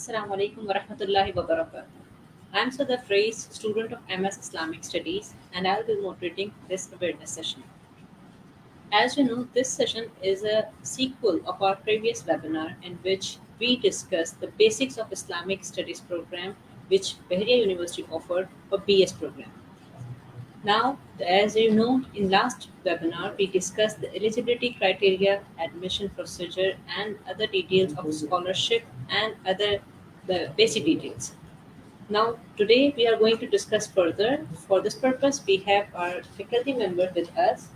Assalamu alaikum wa rahmatullahi wa barakatuh. I am Sada Frais, student of MS Islamic Studies, and I will be moderating this awareness session. As you know, this session is a sequel of our previous webinar in which we discussed the basics of Islamic Studies program which Bahria University offered for BS program. Now, as you know, in last webinar, we discussed the eligibility criteria, admission procedure, and other details of scholarship and other the basic details. Now, today we are going to discuss further. For this purpose, we have our faculty member with us,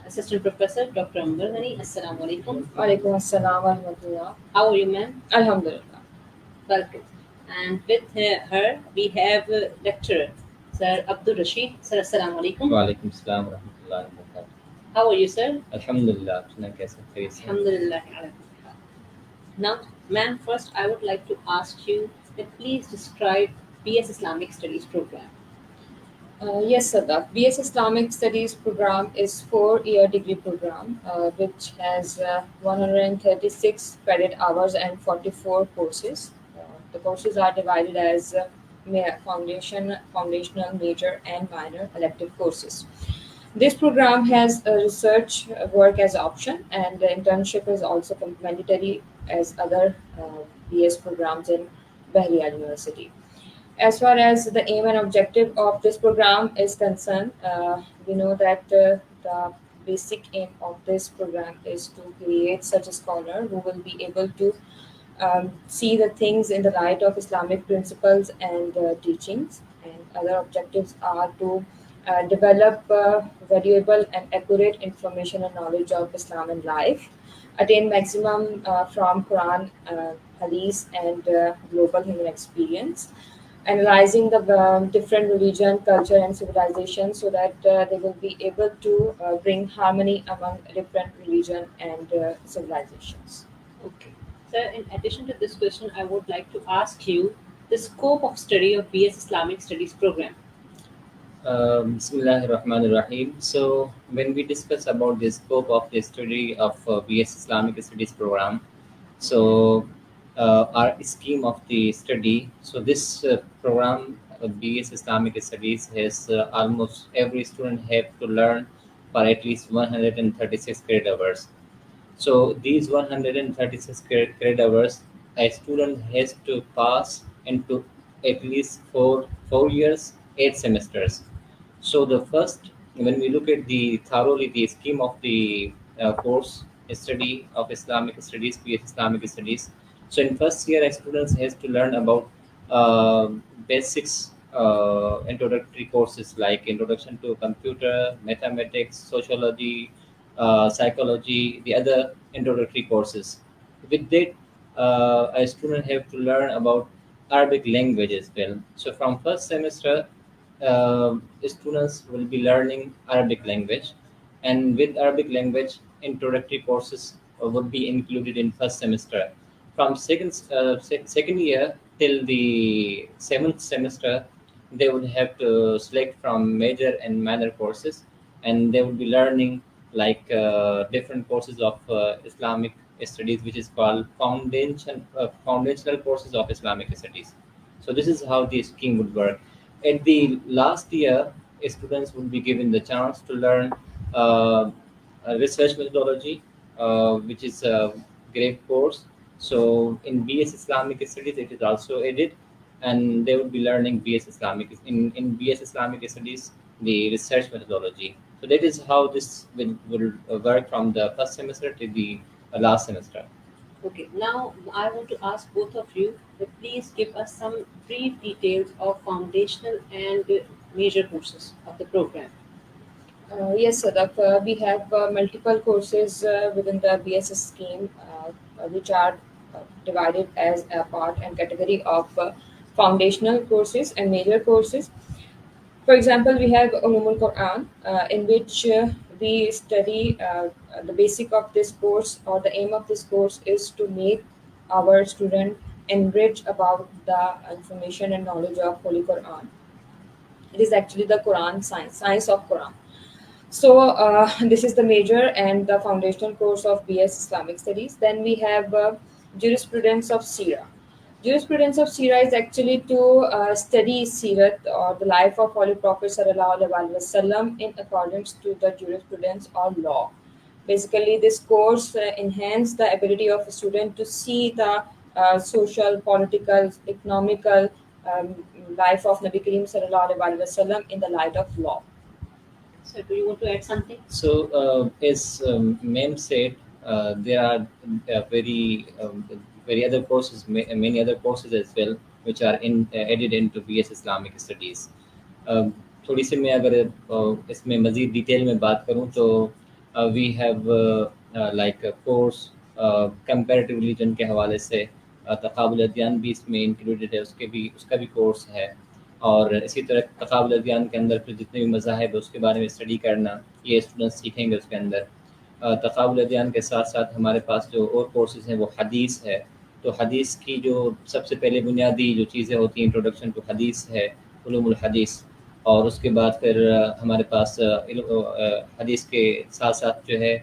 Assistant Professor Dr. Amber Ghani. Assalamu alaikum. Walaikum assalam wa rahmatullah. How are you, ma'am? Alhamdulillah. Welcome. And with her, we have lecturer, Sir Abdul Rashid. Sir, assalamu alaikum. वालेकुम सलाम रहमतुल्लाहि व बरकातुहू। How are you, sir? अल्हम्दुलिल्लाह, आप सुनाएं कैसे खैरियत से हैं? Alhamdulillah. Now, ma'am, first I would like to ask you that please describe BS Islamic Studies program. Yes, Sadaf. BS Islamic Studies program is 4-year degree program which has 136 credit hours and 44 courses. The courses are divided as foundational, major, and minor elective courses. This program has research work as option, and the internship is also complementary as other BS programs in Bahria University. As far as the aim and objective of this program is concerned, we know that the basic aim of this program is to create such a scholar who will be able to see the things in the light of Islamic principles and teachings. And other objectives are to develop valuable and accurate information and knowledge of Islam and life, attain maximum from Quran, Hadith, and global human experience, analyzing the different religion, culture, and civilization so that they will be able to bring harmony among different religion and civilizations. Okay. Sir, in addition to this question, I would like to ask you the scope of study of BS Islamic Studies program. Bismillahirrahmanirrahim. So, when we discuss about the scope of the study of BS Islamic Studies program, so our scheme of the study. So, this program BS Islamic Studies has almost every student have to learn for at least 136 credit hours. So, these 136 credit hours, a student has to pass into at least four years, 8 semesters. So the first, when we look at the thoroughly the scheme of the course study of Islamic studies, BS Islamic studies. So in first year, students has to learn about basics, introductory courses like introduction to computer, mathematics, sociology, psychology, the other introductory courses. With that, a student have to learn about Arabic language as well. So from first semester, students will be learning Arabic language, and with Arabic language, introductory courses would be included in first semester. From second year till the seventh semester, they would have to select from major and minor courses, and they would be learning like different courses of Islamic studies, which is called foundational courses of Islamic studies. So this is how the scheme would work. At the last year, students would be given the chance to learn a research methodology, which is a great course. So in BS Islamic Studies, it is also added, and they would be learning BS Islamic in BS Islamic Studies the research methodology. So that is how this will work from the first semester to the last semester. Okay, now I want to ask both of you that please give us some brief details of foundational and major courses of the program. Yes, Sadaf. We have multiple courses within the BSS scheme, which are divided as a part and category of foundational courses and major courses. For example, we have Ulumul Quran, in which we study the basic of this course, or the aim of this course is to make our student enrich about the information and knowledge of Holy Quran. It is actually the Quran science of Quran. So this is the major and the foundational course of BS Islamic Studies. Then we have jurisprudence of Sira. Jurisprudence of Sira is actually to study Sirat or the life of Holy Prophet Sallallahu Alaihi Wasallam in accordance to the jurisprudence or law. Basically, this course enhance the ability of a student to see the social, political, economical um, life of Nabi Kareem Sallallahu Alaihi Wasallam in the light of law. So, do you want to add something? So, as Mem said, there are very other courses, many other courses as well, which are added into BS Islamic Studies. थोड़ी सी मैं अगर इसमें मज़ीद detail में बात करूँ तो we have like course comparative religion के हवाले से तक़ाबुल अदयान भी इसमें इंक्लूडेड है, उसका भी कोर्स है। और इसी तरह तक़ाबुल अदयान के अंदर फिर जितने भी मज़ाहिब है उसके बारे में स्टडी करना, ये स्टूडेंट्स सीखेंगे उसके अंदर। तक़ाबुल अदयान के साथ साथ हमारे पास जो और कोर्सेज़ हैं वो हदीस है। तो हदीस की जो सबसे पहले बुनियादी जो चीज़ें होती हैं, इंट्रोडक्शन टू हदीस है, उलूमुल हदीस। और उसके बाद फिर हमारे पास हदीस के साथ साथ जो है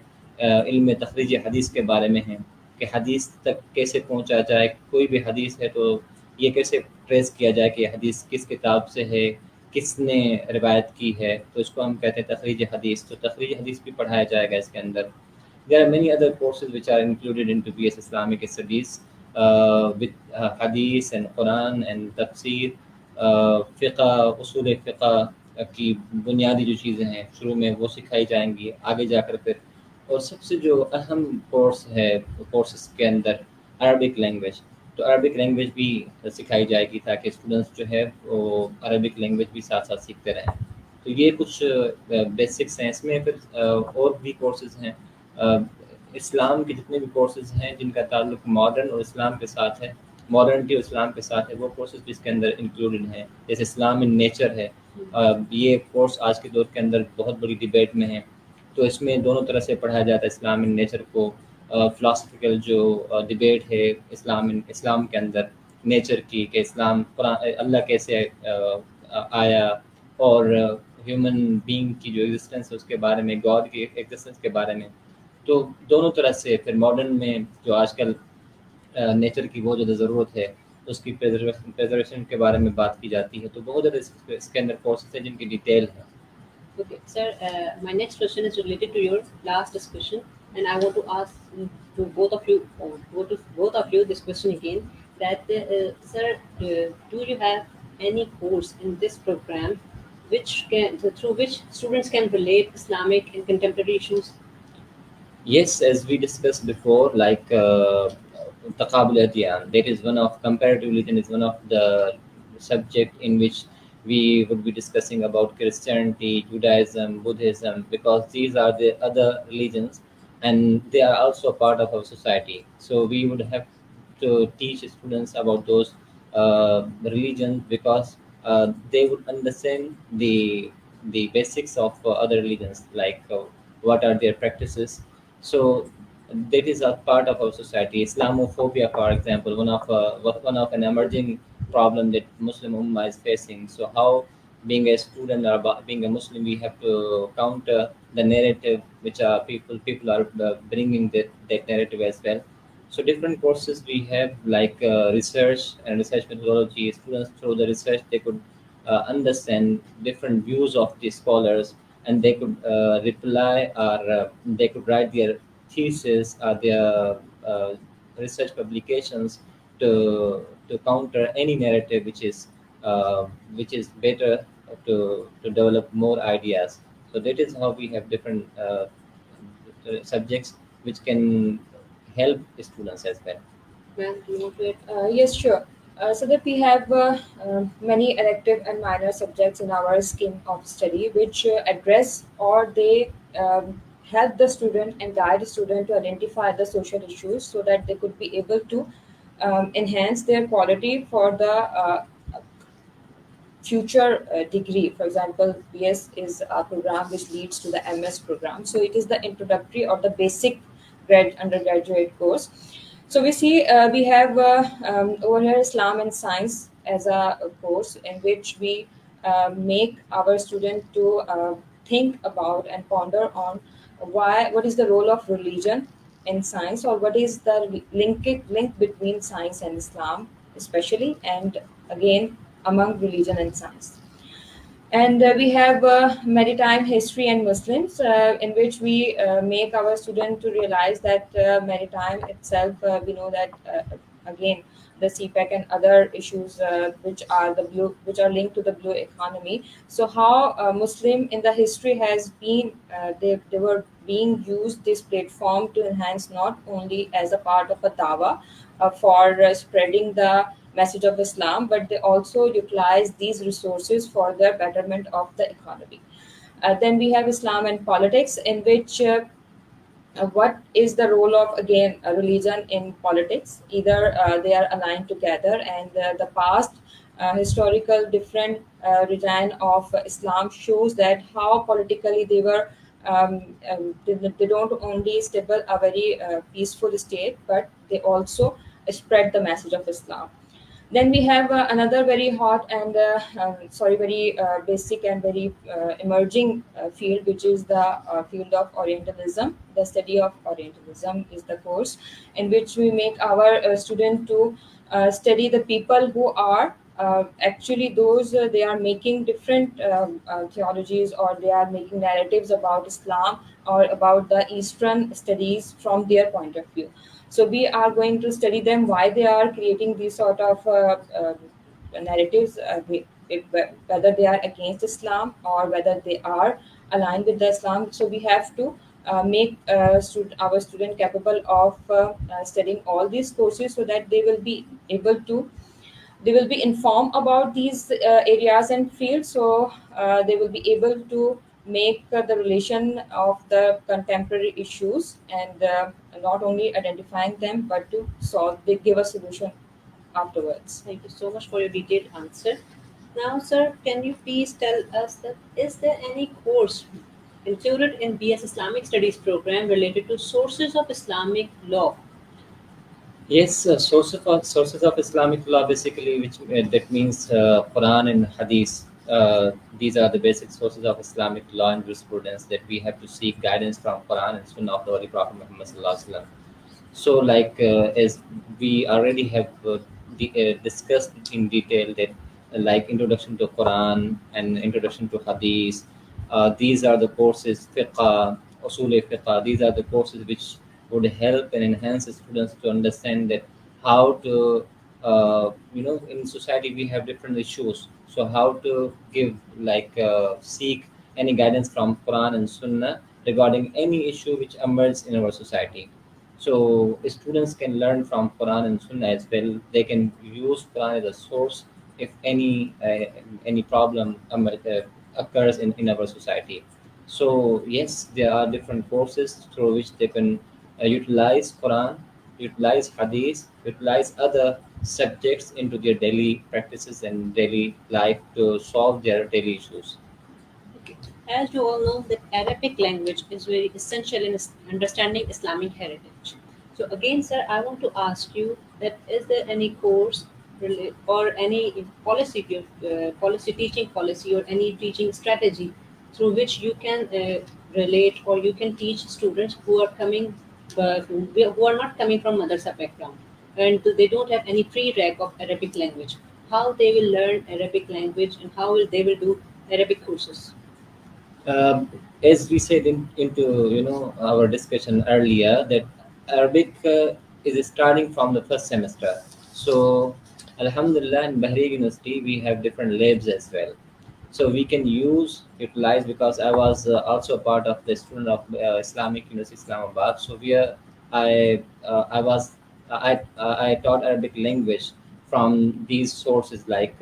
इल्म तखरीज हदीस के बारे में है कि हदीस तक कैसे पहुंचा जाए। कोई भी हदीस है तो ये कैसे ट्रेस किया जाए कि हदीस किस किताब से है, किसने रिवायत की है, तो इसको हम कहते हैं तखरीज हदीस। तो तखरीज हदीस भी पढ़ाया जाएगा इसके अंदर। There are many other courses which are included into BS Islamic Studies with Hadith and Quran and Tafsir, फ़िक़्ह, उसूल फ़िक़्ह की बुनियादी जो चीज़ें हैं शुरू में वो सिखाई जाएंगी, आगे जाकर फिर। और सबसे जो अहम कोर्स है कोर्सेज के अंदर अरबिक लैंग्वेज, तो अरबिक लैंग्वेज भी सिखाई जाएगी ताकि स्टूडेंट्स जो है वो अरबिक लैंग्वेज भी साथ साथ सीखते रहें। तो ये कुछ बेसिक्स हैं। इसमें फिर और भी कोर्सेज हैं। इस्लाम के जितने भी कोर्सेज हैं जिनका ताल्लुक मॉडर्न और इस्लाम के साथ है, मॉडर्निटी और इस्लाम के साथ है, वो कोर्सेज भी इसके अंदर इंक्लूडेड हैं। जैसे इस्लाम इन नेचर है, ये कोर्स आज के दौर के अंदर बहुत बड़ी डिबेट में है। तो इसमें दोनों तरह से पढ़ाया जाता है इस्लाम इन नेचर को। फ़िलासफ़िकल जो डिबेट है इस्लाम के अंदर नेचर की, कि इस्लाम कुरान अल्लाह कैसे आया, और ह्यूमन बीइंग की जो एग्जिस्टेंस है उसके बारे में, गॉड की एग्जिस्टेंस के बारे में। तो दोनों तरह से फिर मॉडर्न में जो आजकल नेचर की बहुत ज़्यादा ज़रूरत है, उसकी प्रिजर्वेशन के बारे में बात की जाती है। तो बहुत ज़्यादा इसके अंदर कोर्सेज हैं जिनकी डिटेल है। Okay, sir. My next question is related to your last discussion, and I want to ask to both of you, both of you, this question again. That, sir, do you have any course in this program, through which students can relate Islamic and contemporary issues? Yes, as we discussed before, like Taqabul Adyan, that is one of comparative religion, is one of the subject in which we would be discussing about Christianity, Judaism, Buddhism, because these are the other religions and they are also a part of our society. So we would have to teach students about those religions because they would understand the basics of other religions, like what are their practices. So that is a part of our society. Islamophobia, for example, one of an emerging problem that Muslim Ummah is facing. So how, being a student or being a Muslim, we have to counter the narrative which are people are bringing that narrative as well. So different courses we have, like research and research methodology. Students through the research they could understand different views of the scholars, and they could reply, or they could write their thesis or their research publications to counter any narrative which is better to develop more ideas. So that is how we have different subjects which can help students as well. Ma'am, do you want to add? Yes, sure. So that we have many elective and minor subjects in our scheme of study, which address or they help the student and guide the student to identify the social issues so that they could be able to enhance their quality for the future degree. For example, BS is a program which leads to the MS program. So it is the introductory or the basic undergraduate course. So we see we have over here Islam and Science as a course in which we make our student to think about and ponder on what is the role of religion in science, or what is the link between science and Islam, especially, and again among religion and science. And we have maritime history and Muslims, in which we make our student to realize that maritime itself, we know that again the CPEC and other issues which are linked to the blue economy. So how Muslim in the history has been, they were being used this platform to enhance not only as a part of a dawa for spreading the message of Islam, but they also utilize these resources for the betterment of the economy. Then we have Islam and politics, in which what is the role of again a religion in politics? Either they are aligned together, and the past historical different regime of Islam shows that how politically they were. They don't only stable a very peaceful state, but they also spread the message of Islam. Then we have another very hot and very basic and very emerging field, which is the field of Orientalism. The study of Orientalism is the course in which we make our student to study the people who are actually those they are making different theologies, or they are making narratives about Islam or about the Eastern studies from their point of view. So we are going to study them, why they are creating these sort of narratives, whether they are against Islam or whether they are aligned with the Islam. So we have to make our student capable of studying all these courses, so that they will be informed about these areas and fields. So they will be able to make the relation of the contemporary issues, and not only identifying them, but to solve they give a solution afterwards. Thank you so much for your detailed answer. Now, sir, can you please tell us that is there any course included in BS Islamic Studies program related to sources of Islamic law? Yes, sources of Islamic law basically, which that means Quran and Hadith. These are the basic sources of Islamic law and jurisprudence that we have to seek guidance from Quran and Sunnah of the Holy Prophet Muhammad Sallallahu Alaihi Wasallam. So, like as we already have discussed in detail that like introduction to Quran and introduction to Hadith, these are the courses fiqh, usul fiqh. These are the courses which would help and enhance the students to understand that how to in society we have different issues. So how to give seek any guidance from Quran and Sunnah regarding any issue which emerges in our society. So students can learn from Quran and Sunnah as well. They can use Quran as a source if any problem occurs in our society. So yes, there are different courses through which they can utilize Quran, utilize Hadith, utilize other subjects into their daily practices and daily life to solve their daily issues. Okay. As you all know, that Arabic language is very essential in understanding Islamic heritage. So again, sir, I want to ask you that is there any course or any policy teaching policy or any teaching strategy through which you can relate or you can teach students who are coming who are not coming from madrasa background and they don't have any prereq of Arabic language, how they will learn Arabic language and how they will do Arabic courses? As we said into our discussion earlier, that Arabic is starting from the first semester. So Alhamdulillah, in Bahrain University we have different labs as well. So we can utilize, because I was also a part of the student of Islamic University Islamabad. So I was I taught Arabic language from these sources like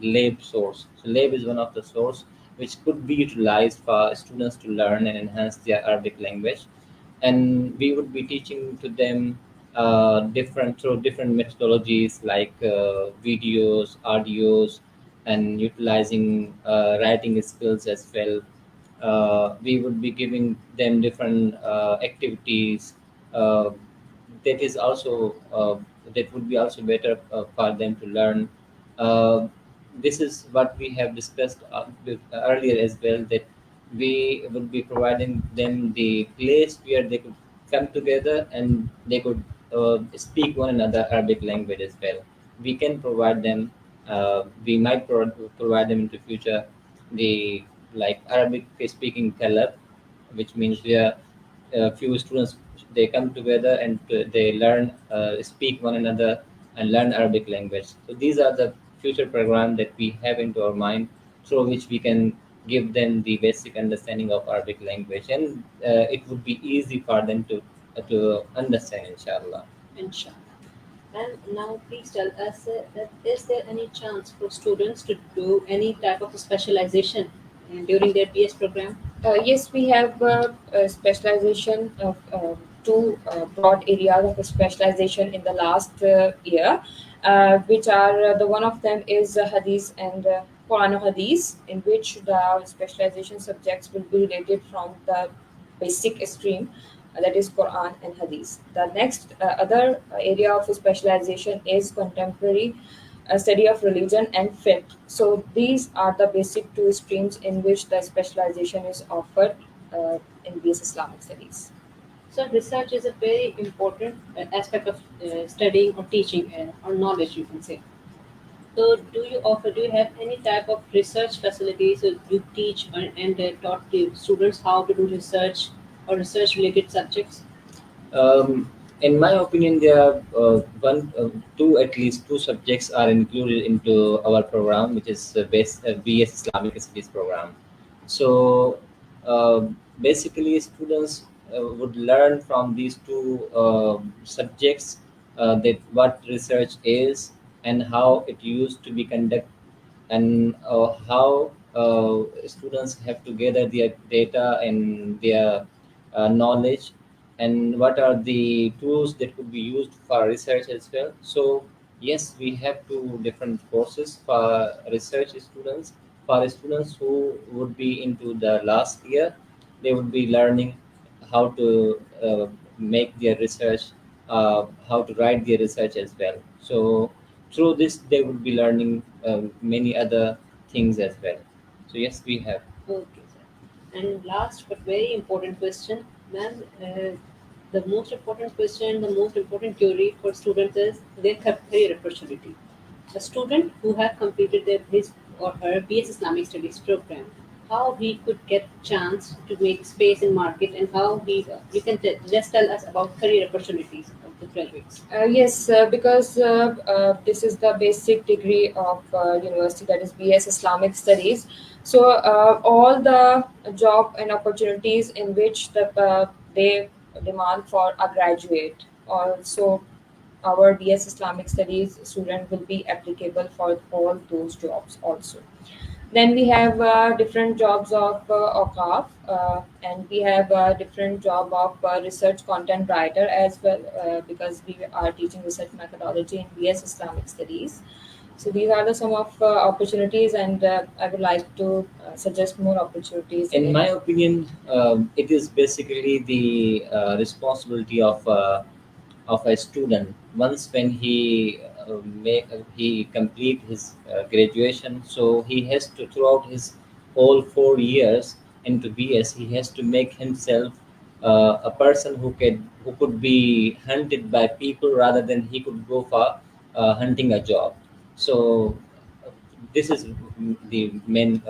lab source. So lab is one of the source which could be utilized for students to learn and enhance their Arabic language. And we would be teaching to them different methodologies like videos, audios, and utilizing writing skills as well. We would be giving them different activities uh, that is also that would be also better for them to learn. Uh, this is what we have discussed earlier as well, that we would be providing them the place where they could come together and they could speak one another Arabic language as well. we can provide them. We might provide them in the future the like Arabic speaking talab, which means we are few students, they come together and they learn, speak one another and learn Arabic language. So these are the future program that we have into our mind, through which we can give them the basic understanding of Arabic language, and it would be easy for them to understand, inshallah. Inshallah. And now, please tell us that is there any chance for students to do any type of specialization during their BS program? Yes, we have a specialization of two broad areas of specialization in the last year, which are the one of them is Hadith and Quran or Hadith, in which the specialization subjects will be related from the basic stream, that is Quran and Hadith. The next other area of specialization is contemporary study of religion and fiqh. So these are the basic two streams in which the specialization is offered in these Islamic studies. So, research is a very important aspect of studying or teaching or knowledge, you can say. So, do you have any type of research facilities that you teach and taught the students how to do research or research related subjects? In my opinion, there are two, at least two subjects are included into our program, which is BS Islamic Studies program. So uh, basically, students would learn from these two subjects, that what research is and how it used to be conducted, and how students have to gather their data and their knowledge, and what are the tools that could be used for research as well. So yes, we have two different courses for research students. For students who would be into the last year, they would be learning how to make their research, how to write their research as well. So through this, they would be learning many other things as well. So yes, we have. Okay, sir. And last but very important question, ma'am. The most important question, the most important theory for students is their career opportunity. A student who have completed his or her BS Islamic Studies program, how he could get chance to make space in market, and how you can just tell us about career opportunities of the graduates. Yes, because this is the basic degree of university, that is BS Islamic Studies. So all the job and opportunities in which they demand for a graduate, also our BS Islamic Studies student will be applicable for all those jobs also. Then we have different jobs of OCAF, and we have a different job of research content writer as well, because we are teaching research methodology in BS Islamic Studies. So these are the some of opportunities, and I would like to suggest more opportunities. In my opinion, it is basically the responsibility of a student once when he complete his graduation. So he has to, throughout his whole 4 years into BS, he has to make himself a person who could be hunted by people rather than he could go for hunting a job. So this is the main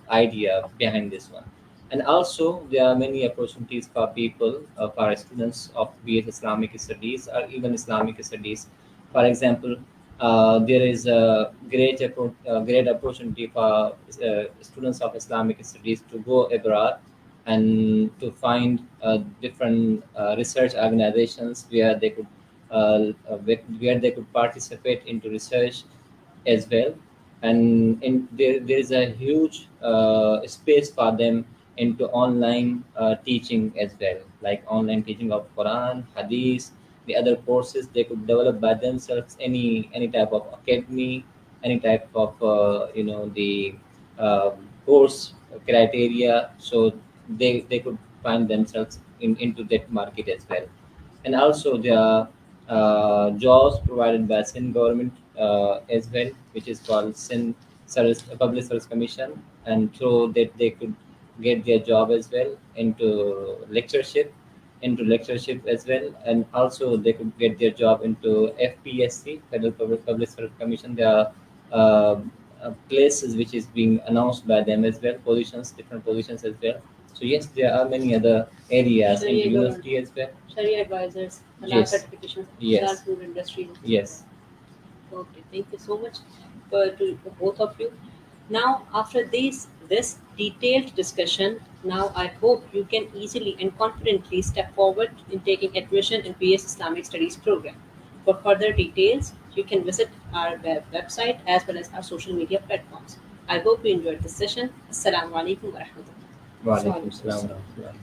idea behind this one. And also, there are many opportunities for people, for students of BS Islamic Studies or even Islamic Studies. For example, there is a great opportunity for students of Islamic Studies to go abroad and to find different research organizations where they could where they could participate into research as well. And there is a huge space for them into online teaching as well, like online teaching of Quran, Hadith, the other courses they could develop by themselves, any type of academy, any type of the course criteria. So they could find themselves into that market as well. And also there are jobs provided by Sin government as well, which is called Sin Service Public Service Commission, and through that they could get their job as well into lectureship into lectureship as well, and also they could get their job into FPSC, Federal Public Service Commission. There are places which is being announced by them as well, positions, different positions as well. So yes, there are many other areas in Sharia government, university as well. Sharia advisors, halal Yes, certifications, yes, halal food industry. yes. Okay, thank you so much for both of you. Now, after this detailed discussion, now I hope you can easily and confidently step forward in taking admission in BS Islamic Studies program. For further details, you can visit our website as well as our social media platforms. I hope you enjoyed this session. Assalamu alaikum wa rahmatullah. Wa alaikum Assalamu salam wa alaikum. rahmatullah.